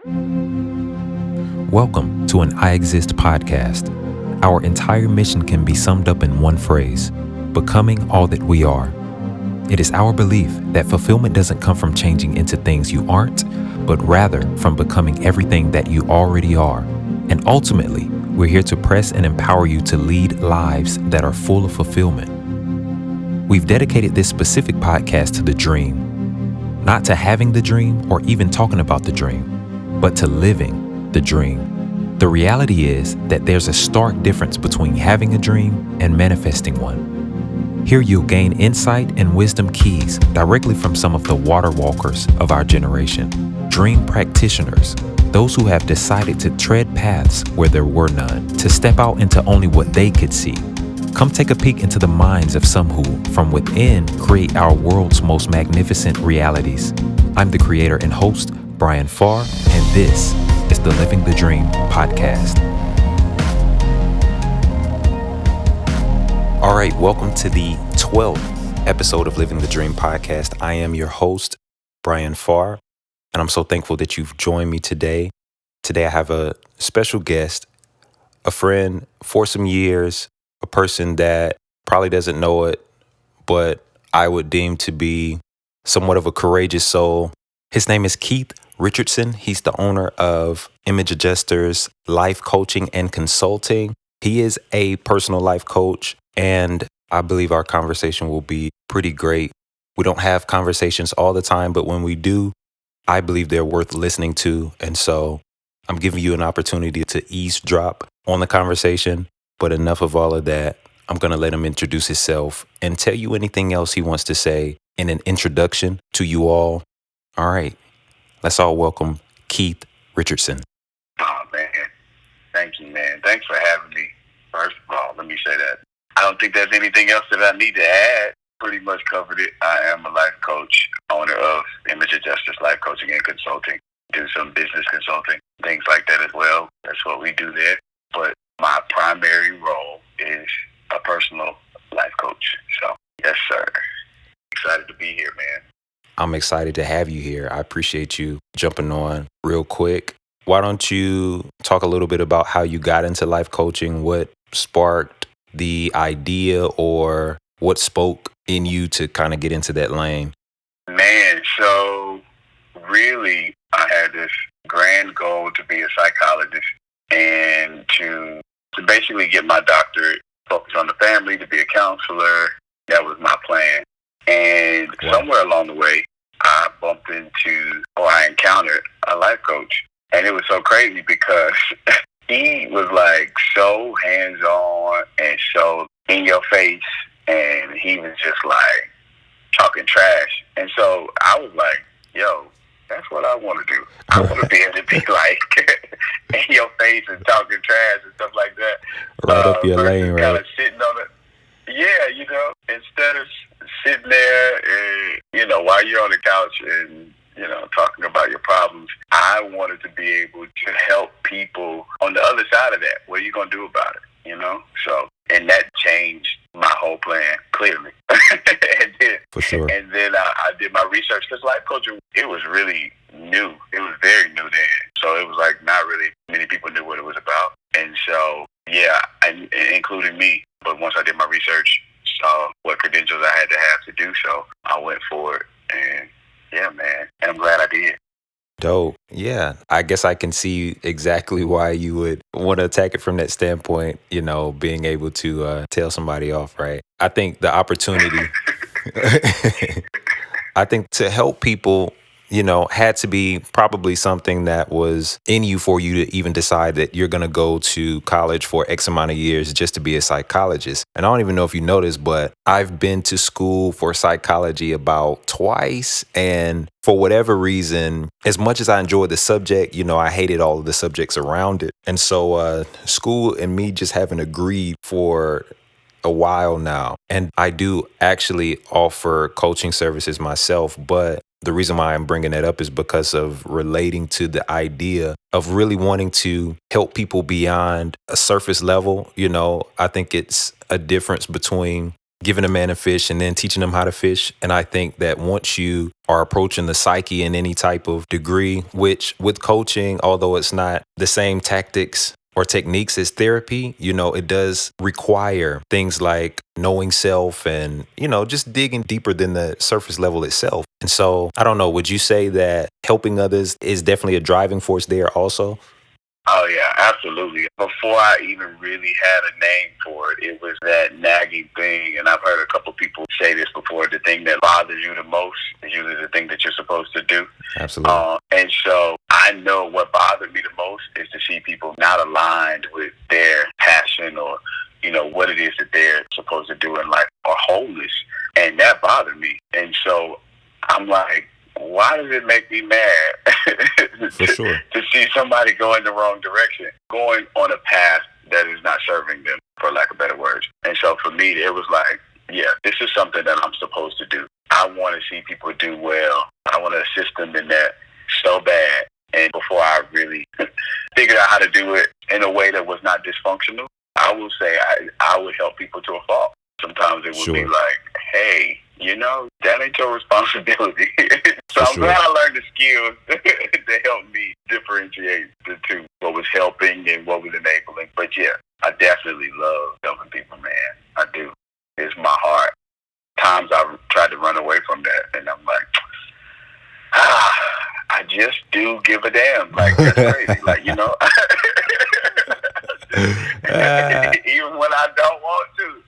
Welcome to an IEXIST podcast. Our entire mission can be summed up in one phrase: becoming all that we are. It is our belief that fulfillment doesn't come from changing into things you aren't, but rather from becoming everything that you already are. And ultimately, we're here to press and empower you to lead lives that are full of fulfillment. We've dedicated this specific podcast to the dream, not to having the dream or even talking about the dream, but to living the dream. The reality is that there's a stark difference between having a dream and manifesting one. Here you'll gain insight and wisdom keys directly from some of the water walkers of our generation, dream practitioners, those who have decided to tread paths where there were none, to step out into only what they could see. Come take a peek into the minds of some who, from within, create our world's most magnificent realities. I'm the creator and host, Brian Farr, and this is the Living the Dream podcast. All right, welcome to the 12th episode of Living the Dream podcast. I am your host, Brian Farr, and I'm so thankful that you've joined me today. Today I have a special guest, a friend for some years, a person that probably doesn't know it, but I would deem to be somewhat of a courageous soul. His name is Keith Richardson. He's the owner of Image Adjusters Life Coaching and Consulting. He is a personal life coach, and I believe our conversation will be pretty great. We don't have conversations all the time, but when we do, I believe they're worth listening to. And so I'm giving you an opportunity to eavesdrop on the conversation. But enough of all of that. I'm going to let him introduce himself and tell you anything else he wants to say in an introduction to you all. All right. Let's all welcome Keith Richardson. Oh, man. Thank you, man. Thanks for having me. First of all, let me say that. I don't think there's anything else that I need to add. Pretty much covered it. I am a life coach, owner of Image Adjusters Life Coaching and Consulting. Do some business consulting, things like that as well. That's what we do there. But my primary role is a personal life coach. So, yes, sir. Excited to be here, man. I'm excited to have you here. I appreciate you jumping on real quick. Why don't you talk a little bit about how you got into life coaching, what sparked the idea or what spoke in you to kind of get into that lane? Man, so really I had this grand goal to be a psychologist and to basically get my doctorate, focus on the family, to be a counselor. That was my plan. And somewhere along the way, I bumped into, or I encountered a life coach. And it was so crazy because he was like so hands-on and so in your face. And he was just like talking trash. And so I was like, yo, that's what I want to do. I want to be able to be like in your face and talking trash and stuff like that. Right up your lane, right? Kind of sitting on it. Yeah, instead of sitting there and, while you're on the couch and, talking about your problems, I wanted to be able to help people on the other side of that. What are you going to do about it? So, and that changed my whole plan, clearly. For sure. And then I did my research because life coaching, it was really new. It was very new then. So it was like not really many people knew what it was about. And so, yeah, including me. But once I did my research, saw what credentials I had to have to do so, I went for it. And yeah, man, and I'm glad I did. Dope. Yeah. I guess I can see exactly why you would want to attack it from that standpoint, being able to tell somebody off, right? I think the opportunity, I think to help people, had to be probably something that was in you for you to even decide that you're going to go to college for X amount of years just to be a psychologist. And I don't even know if you know this, but I've been to school for psychology about twice. And for whatever reason, as much as I enjoyed the subject, I hated all of the subjects around it. And so school and me just haven't agreed for a while now. And I do actually offer coaching services myself, but the reason why I'm bringing that up is because of relating to the idea of really wanting to help people beyond a surface level. I think it's a difference between giving a man a fish and then teaching them how to fish. And I think that once you are approaching the psyche in any type of degree, which with coaching, although it's not the same tactics or techniques as therapy, it does require things like knowing self and, just digging deeper than the surface level itself. And so I don't know, would you say that helping others is definitely a driving force there also? Oh yeah, absolutely. Before I even really had a name for it, it was that nagging thing. And I've heard a couple people say this before. The thing that bothers you the most is usually the thing that you're supposed to do. Absolutely. And so I know what bothered me the most is to see people not aligned with their passion or, what it is that they're supposed to do in life or wholeness. And that bothered me. And so I'm like, why does it make me mad For sure. to see somebody go in the wrong direction, going on a path that is not serving them, for lack of better words? And so for me, it was like, yeah, this is something that I'm supposed to do. I want to see people do well. I want to assist them in that so bad. And before I really figured out how to do it in a way that was not dysfunctional, I will say I would help people to a fault. Sometimes it would be like, hey, that ain't your responsibility. So I'm glad I learned the skills to help me differentiate the two, what was helping and what was enabling. But yeah, I definitely love helping people, man. I do. It's my heart. Times I've tried to run away from that, and I'm like, I just do give a damn. Like, that's crazy. Like, even when I don't want to.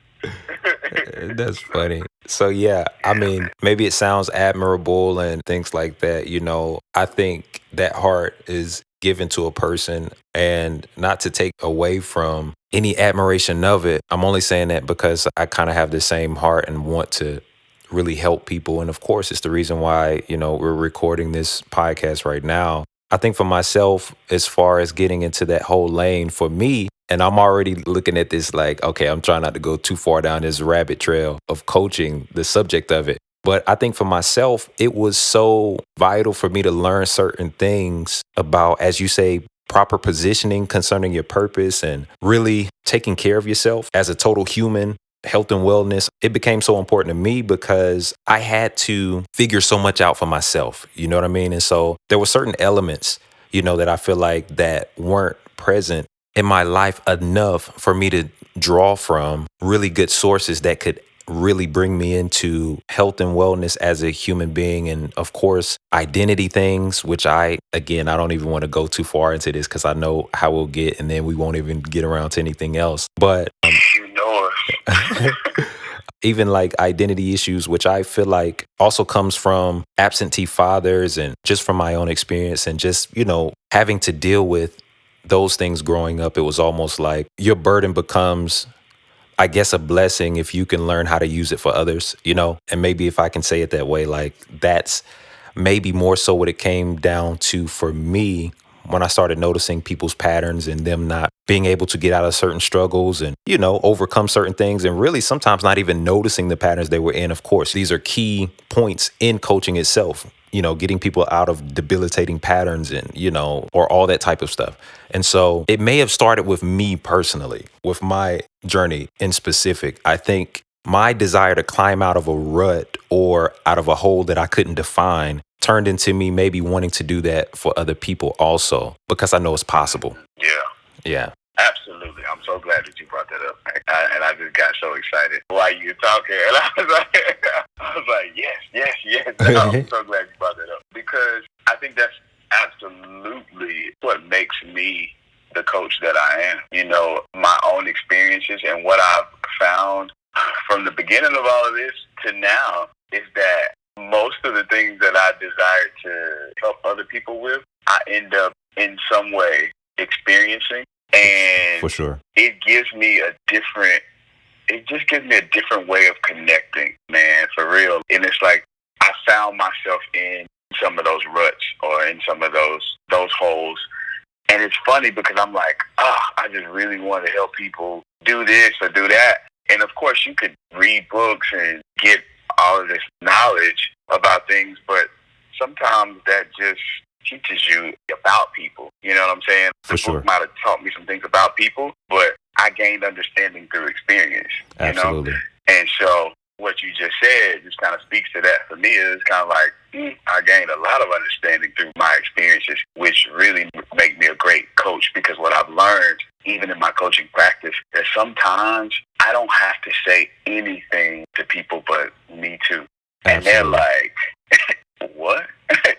That's funny. So yeah, I mean, maybe it sounds admirable and things like that. I think that heart is given to a person, and not to take away from any admiration of it. I'm only saying that because I kind of have the same heart and want to really help people. And of course, it's the reason why, we're recording this podcast right now. I think for myself, as far as getting into that whole lane, for me, and I'm already looking at this like, okay, I'm trying not to go too far down this rabbit trail of coaching, the subject of it. But I think for myself, it was so vital for me to learn certain things about, as you say, proper positioning concerning your purpose and really taking care of yourself as a total human. Health and wellness, it became so important to me because I had to figure so much out for myself. You know what I mean? And so there were certain elements, that I feel like that weren't present in my life enough for me to draw from really good sources that could really bring me into health and wellness as a human being. And of course, identity things, which I don't even want to go too far into this because I know how we'll get, and then we won't even get around to anything else. But even like identity issues, which I feel like also comes from absentee fathers and just from my own experience and just, having to deal with those things growing up. It was almost like your burden becomes, I guess, a blessing if you can learn how to use it for others, and maybe if I can say it that way, like that's maybe more so what it came down to for me when I started noticing people's patterns and them not being able to get out of certain struggles and, overcome certain things, and really sometimes not even noticing the patterns they were in. Of course, these are key points in coaching itself, getting people out of debilitating patterns and, or all that type of stuff. And so it may have started with me personally, with my journey in specific. I think my desire to climb out of a rut or out of a hole that I couldn't define turned into me maybe wanting to do that for other people also, because I know it's possible. Yeah. Absolutely. I'm so glad that you brought that up. And I just got so excited while you were talking. And I was like, yes. I'm so glad you brought that up, because I think that's absolutely what makes me the coach that I am. My own experiences and what I've found from the beginning of all of this to now is that most of the things that I desire to help other people with, I end up in some way experiencing. And for sure, it just gives me a different way of connecting, man, for real. And it's like I found myself in some of those ruts or in some of those holes. And it's funny because I'm like, I just really want to help people do this or do that. And of course, you could read books and get all of this knowledge about things, but sometimes that just teaches you about people. You know what I'm saying? For sure. Book might have taught me some things about people, but I gained understanding through experience. Absolutely. And so what you just said just kind of speaks to that for me. It's kind of like I gained a lot of understanding through my experiences, which really make me a great coach, because what I've learned, even in my coaching practice, that sometimes I don't have to say anything to people but me too. And they're like, what?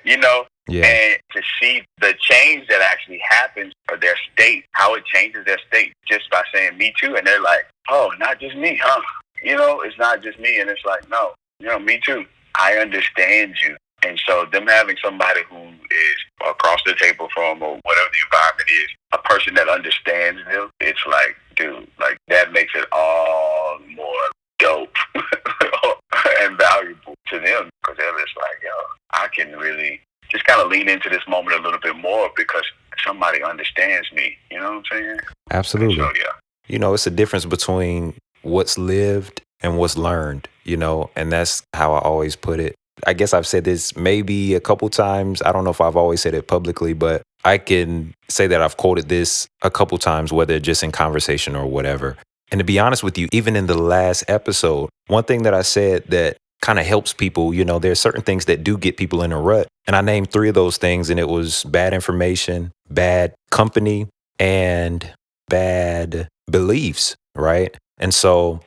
you know? Yeah. And to see the change that actually happens, or their state, how it changes their state just by saying me too. And they're like, oh, not just me, huh? It's not just me. And it's like, no, me too. I understand you. And so them having somebody who is across the table from, or whatever the environment is, a person that understands them, it's like, dude, like that makes it all more dope and valuable to them, because they're just like, yo, I can really just kind of lean into this moment a little bit more because somebody understands me. You know what I'm saying? Absolutely. So, yeah. It's a difference between what's lived and what's learned, and that's how I always put it. I guess I've said this maybe a couple times. I don't know if I've always said it publicly, but I can say that I've quoted this a couple times, whether just in conversation or whatever. And to be honest with you, even in the last episode, one thing that I said that kind of helps people, there are certain things that do get people in a rut. And I named 3 of those things, and it was bad information, bad company, and bad beliefs, right? And so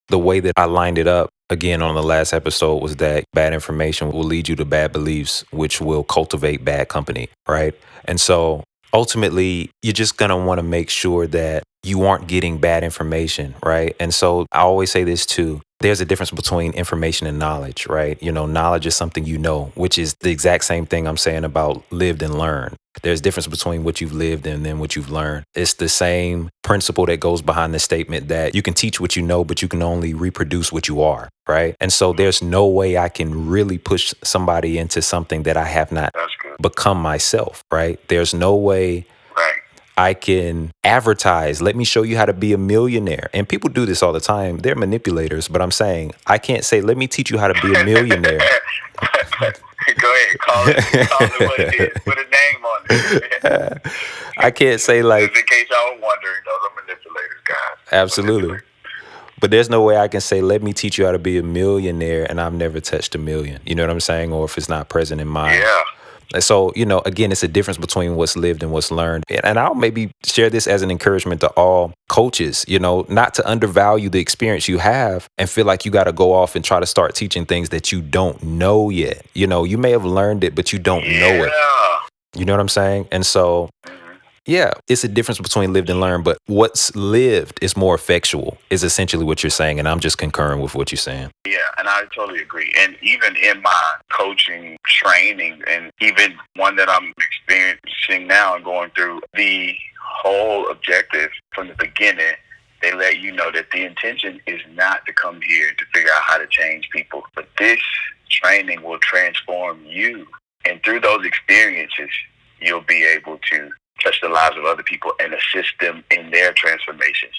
the way that I lined it up again on the last episode was that bad information will lead you to bad beliefs, which will cultivate bad company, right? And so ultimately, you're just going to want to make sure that you aren't getting bad information, right? And so I always say this too. There's a difference between information and knowledge, right? Knowledge is something which is the exact same thing I'm saying about lived and learned. There's a difference between what you've lived and then what you've learned. It's the same principle that goes behind the statement that you can teach what you know, but you can only reproduce what you are, right? And so there's no way I can really push somebody into something that I have not become myself, right? There's no way I can advertise, let me show you how to be a millionaire. And people do this all the time. They're manipulators, but I'm saying, I can't say, let me teach you how to be a millionaire. Go ahead, call it what it is. Put a name on it. I can't say like... Just in case y'all were wondering, those are manipulators, guys. Absolutely. But there's no way I can say, let me teach you how to be a millionaire, and I've never touched $1 million. You know what I'm saying? Or if it's not present in mind. Yeah. So, again, it's a difference between what's lived and what's learned. And I'll maybe share this as an encouragement to all coaches, not to undervalue the experience you have and feel like you got to go off and try to start teaching things that you don't know yet. You may have learned it, but you don't know it. You know what I'm saying? And so, yeah, it's a difference between lived and learned, but what's lived is more effectual, is essentially what you're saying. And I'm just concurring with what you're saying. Yeah, and I totally agree. And even in my coaching training, and even one that I'm experiencing now and going through, the whole objective from the beginning, they let you know that the intention is not to come here to figure out how to change people, but this training will transform you. And through those experiences, you'll be able to touch the lives of other people and assist them in their transformations.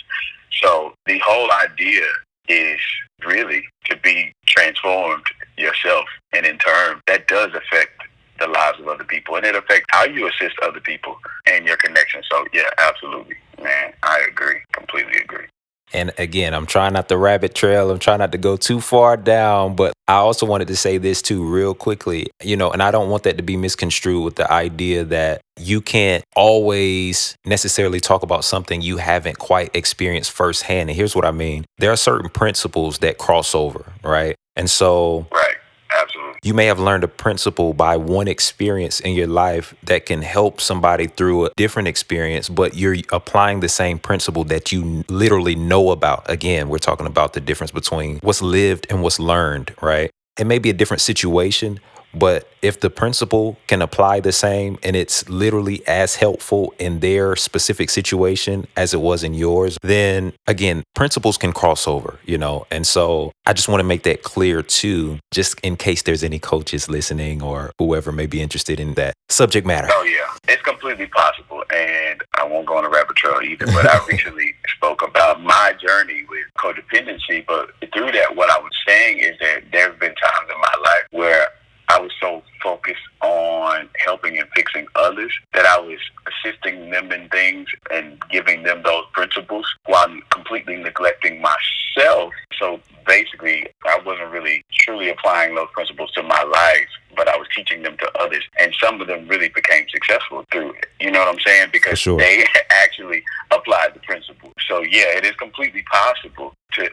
So the whole idea is really to be transformed yourself. And in turn, that does affect the lives of other people. And it affects how you assist other people and your connection. So, yeah, absolutely, man. I agree. Completely agree. And again, I'm trying not to rabbit trail. I'm trying not to go too far down. But I also wanted to say this too real quickly, and I don't want that to be misconstrued with the idea that you can't always necessarily talk about something you haven't quite experienced firsthand. And here's what I mean. There are certain principles that cross over, right? And so... Right. Absolutely. You may have learned a principle by one experience in your life that can help somebody through a different experience, but you're applying the same principle that you literally know about. Again, we're talking about the difference between what's lived and what's learned, right? It may be a different situation, but if the principle can apply the same and it's literally as helpful in their specific situation as it was in yours, then again, principles can cross over, And so I just want to make that clear too, just in case there's any coaches listening or whoever may be interested in that subject matter. Oh, yeah. It's completely possible. And I won't go on a rabbit trail either, but I recently spoke about my journey with codependency. But through that, what I was saying is that there have been times in my life where I was so focused on helping and fixing others that I was assisting them in things and giving them those principles while completely neglecting myself. So basically, I wasn't really truly applying those principles to my life, but I was teaching them to others. And some of them really became successful through it. You know what I'm saying? Because sure. they actually applied the principles. So yeah, it is completely possible to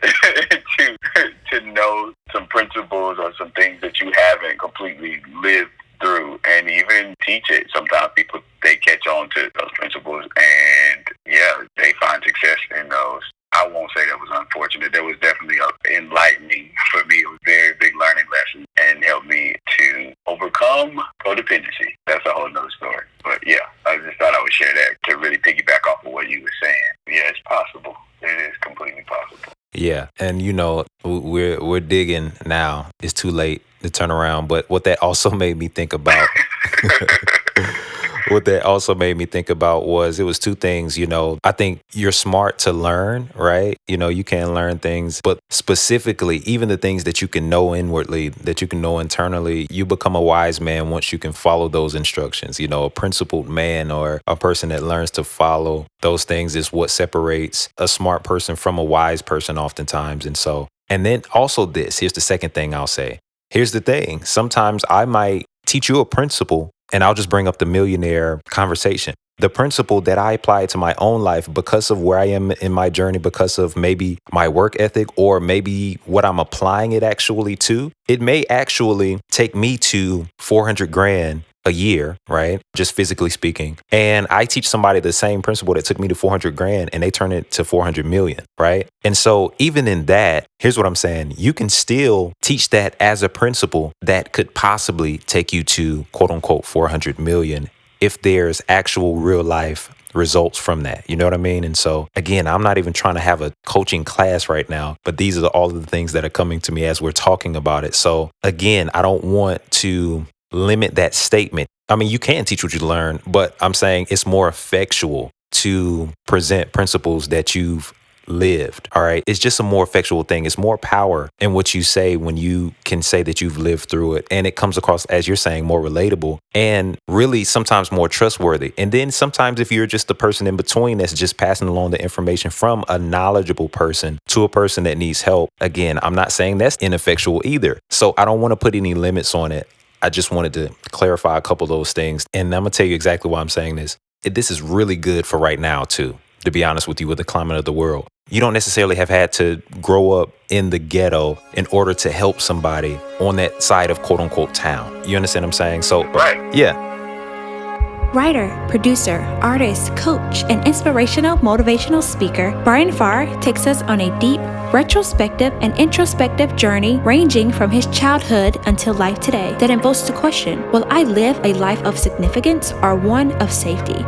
to know some principles or some things that you haven't completely lived through and even teach it. Sometimes people, they catch on to those principles and yeah, they find success in those. I won't say that was unfortunate. That was definitely enlightening for me. It was a very big learning lesson and helped me to overcome codependency. That's a whole nother story. But yeah, I just thought I would share that to really piggyback off of what you were saying. Yeah, it's possible. It is completely possible. Yeah, and we're digging now. It's too late to turn around, but what that also made me think about was, it was two things. I think you're smart to learn, right? You can learn things, but specifically, even the things that you can know inwardly, that you can know internally, you become a wise man once you can follow those instructions. A principled man or a person that learns to follow those things is what separates a smart person from a wise person oftentimes. And then also here's the second thing I'll say. Here's the thing. Sometimes I might teach you a principle, and I'll just bring up the millionaire conversation. The principle that I apply to my own life because of where I am in my journey, because of maybe my work ethic, or maybe what I'm applying it actually to, it may actually take me to 400 grand a year, right? Just physically speaking. And I teach somebody the same principle that took me to 400 grand and they turn it to 400 million, right? And so even in that, here's what I'm saying. You can still teach that as a principle that could possibly take you to quote unquote 400 million if there's actual real life results from that. You know what I mean? And so again, I'm not even trying to have a coaching class right now, but these are all of the things that are coming to me as we're talking about it. So again, I don't want to limit that statement. I mean, you can teach what you learn, but I'm saying it's more effectual to present principles that you've lived. All right. It's just a more effectual thing. It's more power in what you say when you can say that you've lived through it. And it comes across, as you're saying, more relatable and really sometimes more trustworthy. And then sometimes if you're just the person in between that's just passing along the information from a knowledgeable person to a person that needs help, again, I'm not saying that's ineffectual either. So I don't want to put any limits on it. I just wanted to clarify a couple of those things. And I'm going to tell you exactly why I'm saying this. This is really good for right now, too, to be honest with you, with the climate of the world. You don't necessarily have had to grow up in the ghetto in order to help somebody on that side of quote unquote town. You understand what I'm saying? So, right. Yeah. Writer, producer, artist, coach, and inspirational motivational speaker, Brian Farr takes us on a deep, retrospective, and introspective journey ranging from his childhood until life today that invokes the question, will I live a life of significance or one of safety?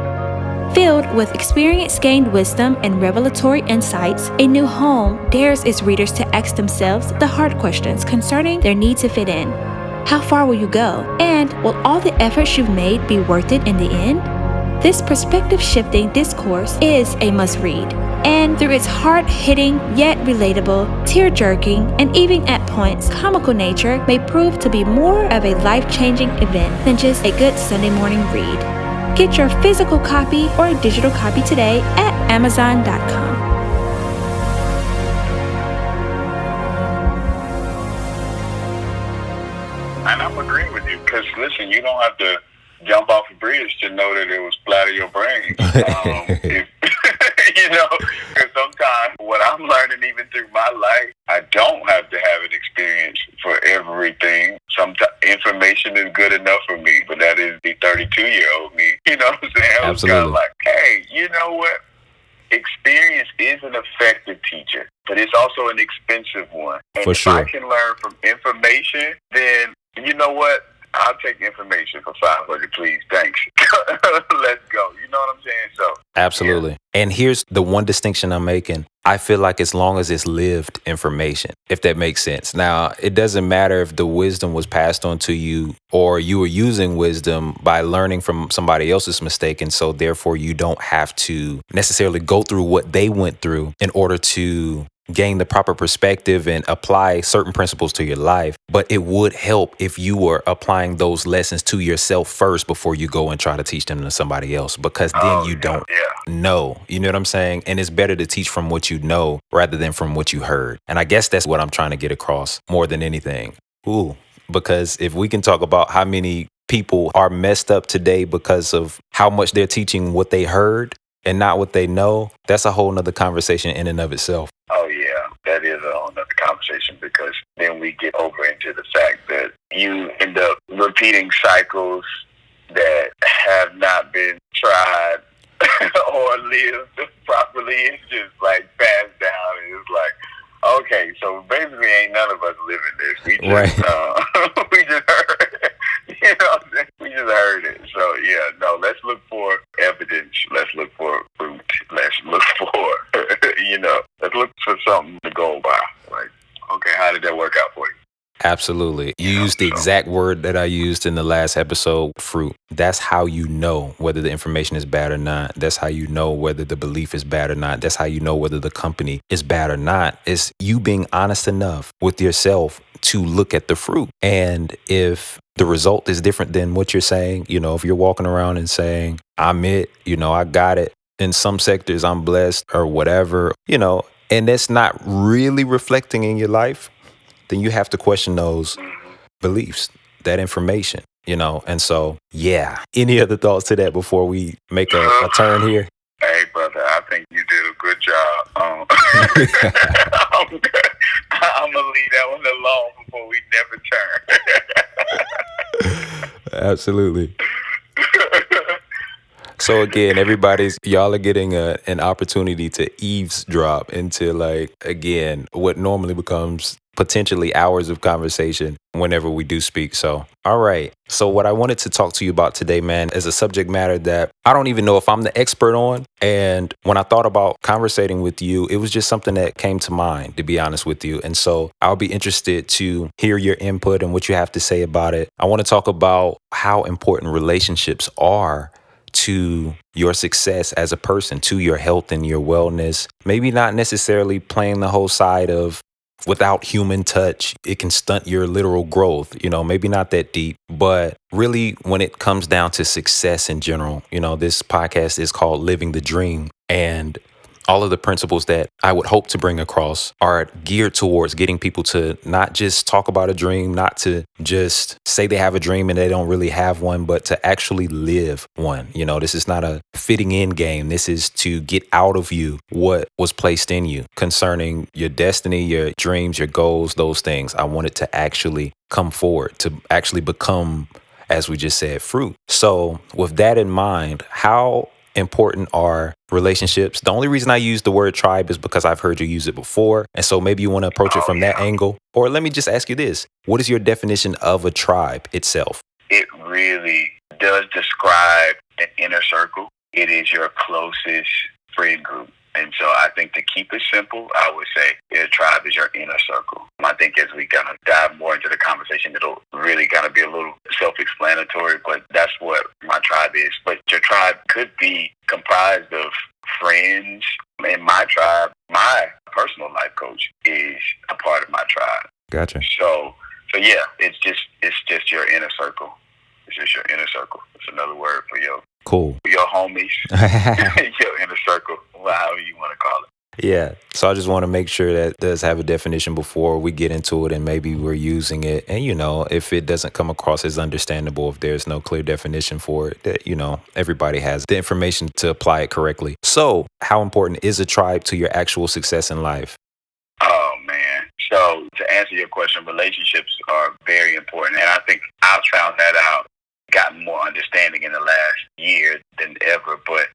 Filled with experience-gained wisdom and revelatory insights, A New Home dares its readers to ask themselves the hard questions concerning their need to fit in. How far will you go? And will all the efforts you've made be worth it in the end? This perspective-shifting discourse is a must-read, and through its hard-hitting yet relatable, tear-jerking, and even at points comical nature may prove to be more of a life-changing event than just a good Sunday morning read. Get your physical copy or digital copy today at Amazon.com. And I'm agreeing with you because, listen, you don't have to jump off a bridge to know that it was flat of your brain. Because sometimes what I'm learning even through my life, I don't have to have an experience for everything. Sometimes information is good enough for me, but that is the 32-year-old me. You know what I'm saying? I was kind of like, hey, you know what? Experience is an effective teacher, but it's also an expensive one. And for sure. If I can learn from information, then you know what? I'll take information for 500, please. Thanks. Let's go. You know what I'm saying? So absolutely. Yeah. And here's the one distinction I'm making. I feel like as long as it's lived information, if that makes sense. Now, it doesn't matter if the wisdom was passed on to you or you were using wisdom by learning from somebody else's mistake. And so therefore you don't have to necessarily go through what they went through in order to gain the proper perspective and apply certain principles to your life. But it would help if you were applying those lessons to yourself first before you go and try to teach them to somebody else, because then you don't know. You know what I'm saying? And it's better to teach from what you know rather than from what you heard. And I guess that's what I'm trying to get across more than anything. Ooh, because if we can talk about how many people are messed up today because of how much they're teaching what they heard and not what they know, that's a whole nother conversation in and of itself. Oh, yeah, that is a whole nother conversation, because then we get over into the fact that you end up repeating cycles that have not been tried or lived properly. It's just like passed down. It's like, okay, so basically ain't none of us living this. We just, we just heard it. You know what I'm saying? We just heard it. So, yeah, no, let's look for evidence. Let's look for fruit. Let's look for, let's look for something to go by. Like, okay, how did that work out for you? Absolutely. You used the exact word that I used in the last episode, fruit. That's how you know whether the information is bad or not. That's how you know whether the belief is bad or not. That's how you know whether the company is bad or not. It's you being honest enough with yourself to look at the fruit. And if the result is different than what you're saying, if you're walking around and saying, I'm it, I got it. In some sectors, I'm blessed or whatever, and that's not really reflecting in your life, then you have to question those beliefs, that information, And so, yeah. Any other thoughts to that before we make a turn here? Hey, brother, I think you did a good job. I'm going to leave that one alone before we never turn. Absolutely. So again, y'all are getting an opportunity to eavesdrop into again, what normally becomes potentially hours of conversation whenever we do speak. So, all right. So what I wanted to talk to you about today, man, is a subject matter that I don't even know if I'm the expert on. And when I thought about conversating with you, it was just something that came to mind, to be honest with you. And so I'll be interested to hear your input and what you have to say about it. I want to talk about how important relationships are to your success as a person, to your health and your wellness. Maybe not necessarily playing the whole side of without human touch, it can stunt your literal growth, maybe not that deep, but really when it comes down to success in general, this podcast is called Living the Dream. And all of the principles that I would hope to bring across are geared towards getting people to not just talk about a dream, not to just say they have a dream and they don't really have one, but to actually live one. This is not a fitting in game. This is to get out of you what was placed in you concerning your destiny, your dreams, your goals, those things. I want it to actually come forward, to actually become, as we just said, fruit. So with that in mind, how important are relationships? The only reason I use the word tribe is because I've heard you use it before. And so maybe you want to approach it from that angle. Or let me just ask you this. What is your definition of a tribe itself? It really does describe an inner circle. It is your closest friend group. And so I think to keep it simple, I would say your tribe is your inner circle. I think as we kind of dive more into the conversation, it'll really kind of be a little self-explanatory, but that's what my tribe is. But your tribe could be comprised of friends. In my tribe, my personal life coach is a part of my tribe. Gotcha. So yeah, it's just your inner circle. It's just your inner circle. It's another word for your homies, your inner circle, however you want to call it. Yeah. So I just want to make sure that does have a definition before we get into it, and maybe we're using it. And, if it doesn't come across as understandable, if there's no clear definition for it, that, everybody has the information to apply it correctly. So how important is a tribe to your actual success in life? Oh, man. So to answer your question, relationships are very important. And I think I've found that out, gotten more understanding in the last year than ever. But,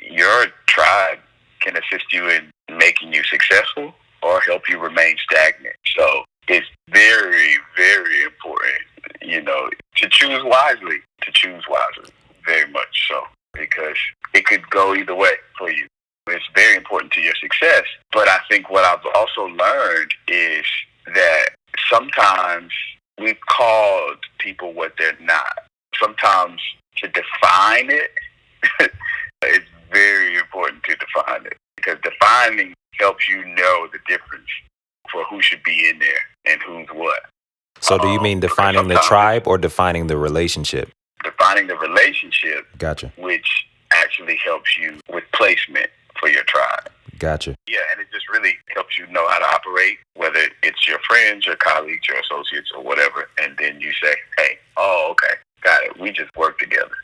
your tribe can assist you in making you successful or help you remain stagnant. So it's very, very important, to choose wisely, very much so, because it could go either way for you. It's very important to your success. But I think what I've also learned is that sometimes we've called people what they're not. Sometimes to define it, it's very important to define it, because defining helps you know the difference for who should be in there and who's what. So do you mean defining the tribe or defining the relationship? Defining the relationship, Gotcha. which actually helps you with placement for your tribe. Gotcha. Yeah, and it just really helps you know how to operate, whether it's your friends, your colleagues, your associates, or whatever. And then you say, hey, oh, okay, got it. We just work together.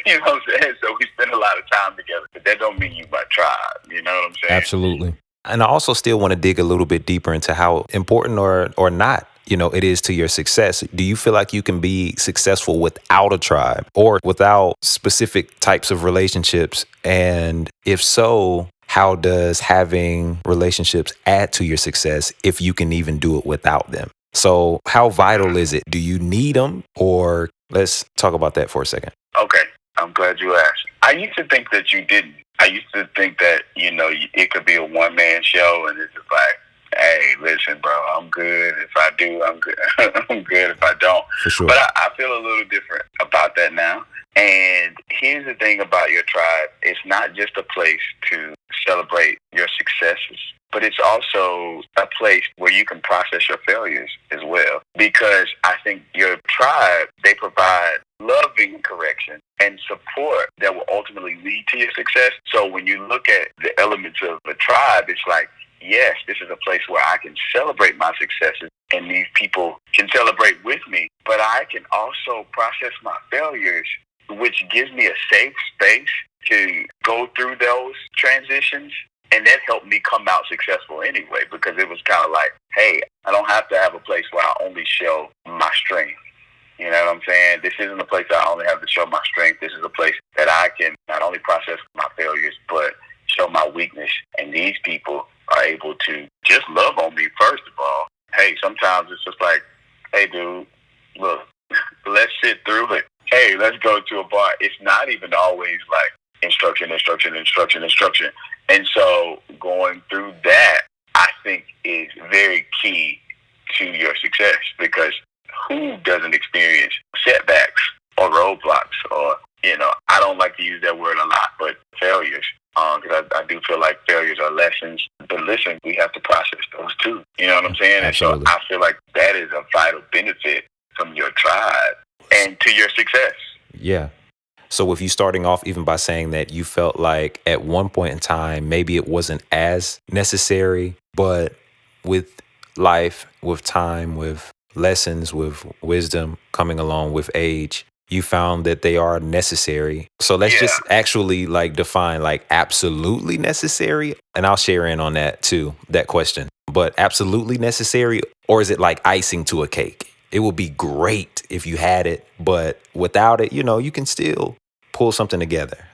You know what I'm saying? So we spend a lot of time together, but that don't mean you my tribe. You know what I'm saying? Absolutely. And I also still want to dig a little bit deeper into how important or not, it is to your success. Do you feel like you can be successful without a tribe or without specific types of relationships? And if so, how does having relationships add to your success if you can even do it without them? So how vital is it? Do you need them? Or let's talk about that for a second. Okay. I'm glad you asked. I used to think that you didn't. I used to think that, it could be a one-man show and it's just like, hey, listen, bro, I'm good. If I do, I'm good. I'm good if I don't. For sure. But I feel a little different about that now. And here's the thing about your tribe. It's not just a place to celebrate your successes, but it's also a place where you can process your failures as well. Because I think your tribe, they provide loving correction and support that will ultimately lead to your success. So when you look at the elements of a tribe, it's like, yes, this is a place where I can celebrate my successes and these people can celebrate with me, but I can also process my failures, which gives me a safe space to go through those transitions. And that helped me come out successful anyway, because it was kind of like, hey, I don't have to have a place where I only show my strength. You know what I'm saying? This isn't a place that I only have to show my strength. This is a place that I can not only process my failures, but show my weakness. And these people are able to just love on me, first of all. Hey, sometimes it's just like, hey, dude, look, let's sit through it. Hey, let's go to a bar. It's not even always like instruction. And so going through that, I think, is very key to your success, because who doesn't experience setbacks or roadblocks or, I don't like to use that word a lot, but failures, because I do feel like failures are lessons. But listen, we have to process those too. You know what I'm saying? Absolutely. And so I feel like that is a vital benefit from your tribe and to your success. Yeah. So with you starting off even by saying that you felt like at one point in time, maybe it wasn't as necessary, but with life, with time, with lessons, with wisdom coming along with age, you found that they are necessary. So let's just actually define absolutely necessary. And I'll share in on that too, that question. But absolutely necessary, or is it like icing to a cake? It would be great if you had it, but without it, you can still pull something together.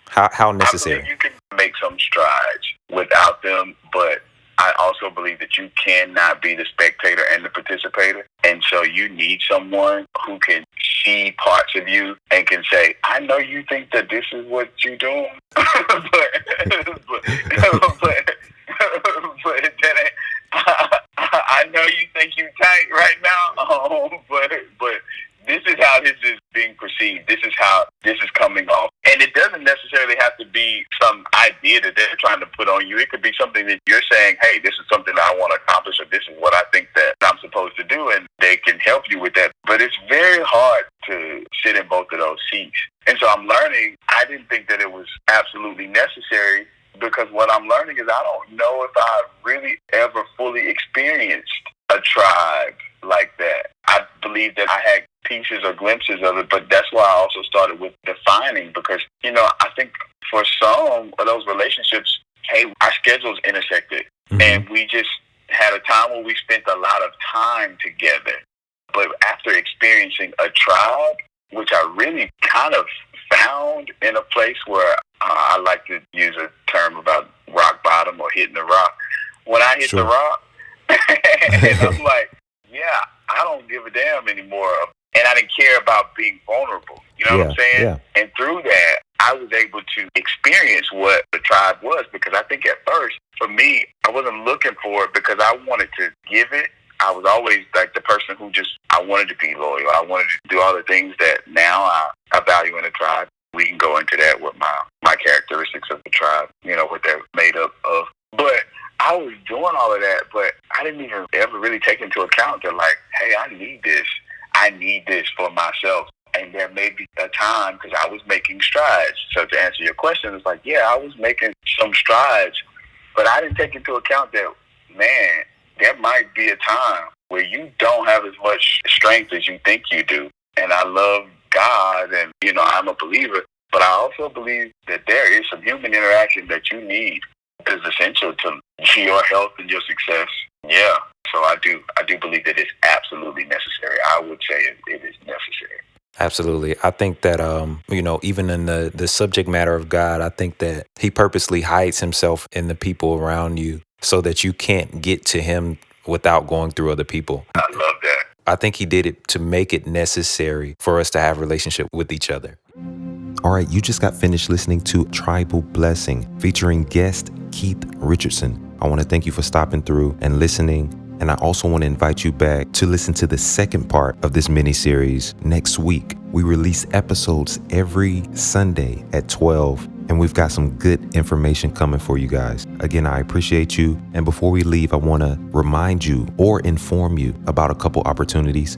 How necessary? I believe you can make some strides without them, but I also believe that you cannot be the spectator and the participator. And so you need someone who can see parts of you and can say, I know you think that this is what you're doing, but that ain't, I know you think you're tight right now, but this is how this is being perceived. This is how this is coming off. And it doesn't necessarily have to be some idea that they're trying to put on you. It could be something that you're saying, hey, this is something that I want to accomplish, or this is what I think that I'm supposed to do, and they can help you with that. But it's very hard to sit in both of those seats. And so I'm learning, I didn't think that it was absolutely necessary, because what I'm learning is I don't know if I've really ever fully experienced a tribe like that. I believe that I had pieces or glimpses of it, but that's why I also started with defining, because, I think for some of those relationships, hey, our schedules intersected, and we just had a time where we spent a lot of time together. But after experiencing a tribe, which I really kind of found in a place where I like to use a term about rock bottom or hitting the rock. When I hit the rock, and I'm like, yeah, I don't give a damn anymore. And I didn't care about being vulnerable. You know what I'm saying? Yeah. And through that, I was able to experience what the tribe was, because I think at first, for me, I wasn't looking for it because I wanted to give it. I was always like the person who I wanted to be loyal. I wanted to do all the things that now I value in a tribe. We can go into that with my characteristics of the tribe, what they're made up of. But really take into account that, like, hey, I need this. I need this for myself. And there may be a time, because I was making strides. So to answer your question, it's like, yeah, I was making some strides, but I didn't take into account that, man, there might be a time where you don't have as much strength as you think you do. And I love God, and, I'm a believer, but I also believe that there is some human interaction that you need that is essential to your health and your success. Yeah. So I do believe that it's absolutely necessary. I would say it is necessary. Absolutely. I think that, even in the subject matter of God, I think that he purposely hides himself in the people around you so that you can't get to him without going through other people. I love that. I think he did it to make it necessary for us to have a relationship with each other. All right, you just got finished listening to Tribal Blessing featuring guest Keith Richardson. I want to thank you for stopping through and listening. And I also want to invite you back to listen to the second part of this mini-series next week. We release episodes every Sunday at 12, and we've got some good information coming for you guys. Again, I appreciate you. And before we leave, I want to remind you or inform you about a couple opportunities.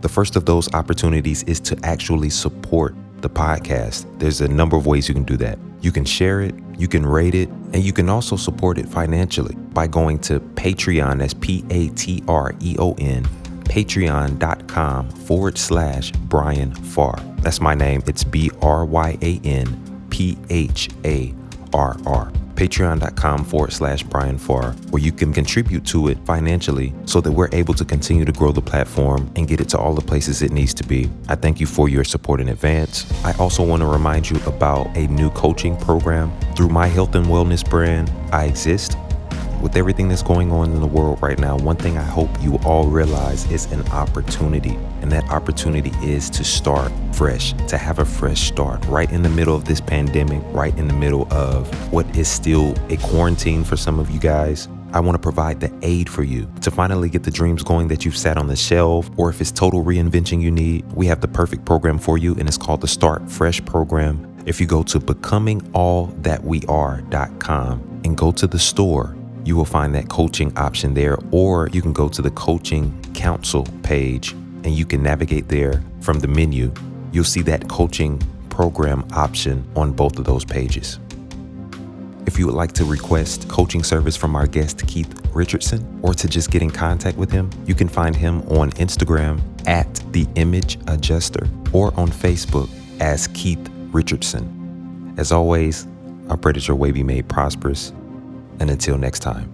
The first of those opportunities is to actually support the podcast. There's a number of ways you can do that. You can share it, you can rate it, and you can also support it financially by going to Patreon, that's Patreon, patreon.com/Brian Farr. That's my name. It's BRYANPHARR. Patreon.com/Brian Farr, where you can contribute to it financially so that we're able to continue to grow the platform and get it to all the places it needs to be. I thank you for your support in advance. I also want to remind you about a new coaching program through my health and wellness brand, IEXIST. With everything that's going on in the world right now, one thing I hope you all realize is an opportunity. And that opportunity is to start fresh, to have a fresh start right in the middle of this pandemic, right in the middle of what is still a quarantine for some of you guys. I want to provide the aid for you to finally get the dreams going that you've sat on the shelf, or if it's total reinvention you need, we have the perfect program for you, and it's called the Start Fresh program. If you go to becomingallthatweare.com and go to the store, you will find that coaching option there, or you can go to the coaching council page and you can navigate there from the menu. You'll see that coaching program option on both of those pages. If you would like to request coaching service from our guest Keith Richardson, or to just get in contact with him, you can find him on Instagram at The Image Adjuster, or on Facebook as Keith Richardson. As always, I pray that your way be made prosperous. And until next time.